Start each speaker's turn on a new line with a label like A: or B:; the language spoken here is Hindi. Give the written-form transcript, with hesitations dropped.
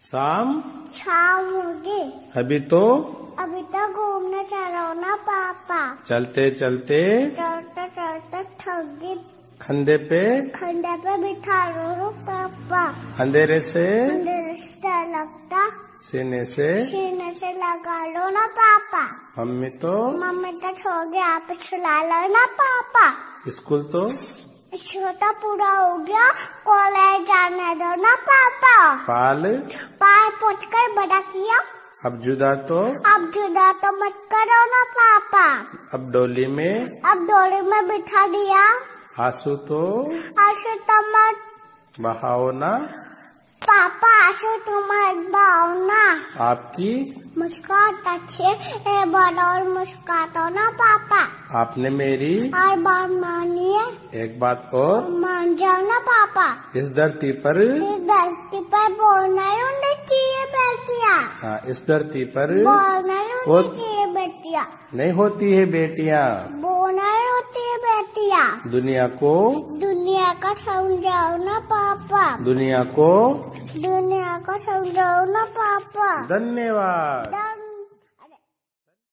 A: शाम
B: होगी।
A: अभी तो
B: घूमने चलो ना पापा।
A: चलते चलते
B: चलते थक गई।
A: खंडे पे
B: बिठा लो पापा।
A: अंधेरे से
B: लगता
A: सीने से
B: लगा लो ना पापा।
A: मम्मी तो
B: सो गए, आप सुला लो ना पापा।
A: स्कूल तो
B: छोटा पूरा हो गया, कॉलेज जाने दो ना पापा।
A: पाल
B: पोछ कर बड़ा किया,
A: अब जुदा तो
B: मत करो ना पापा।
A: अब डोली में
B: बिठा दिया।
A: आंसू तो
B: मत
A: बहाओ ना
B: पापा, तुम बहाओ ना।
A: आपकी
B: मुस्कान अच्छे बड़ा और मुस्कातो ना पापा।
A: आपने मेरी
B: और बात मानिए,
A: एक बात और
B: मान जाओ ना पापा।
A: इस धरती पर
B: बोलना ही उन्हें चाहिए बेटिया।
A: हाँ, इस धरती पर
B: बोलना ही उन्हें चाहिए बेटिया।
A: नहीं होती है बेटियाँ,
B: बोलना ही होती है बेटिया।
A: दुनिया
B: का समझाओ ना पापा।
A: दुनिया को
B: समझाओ ना पापा।
A: धन्यवाद।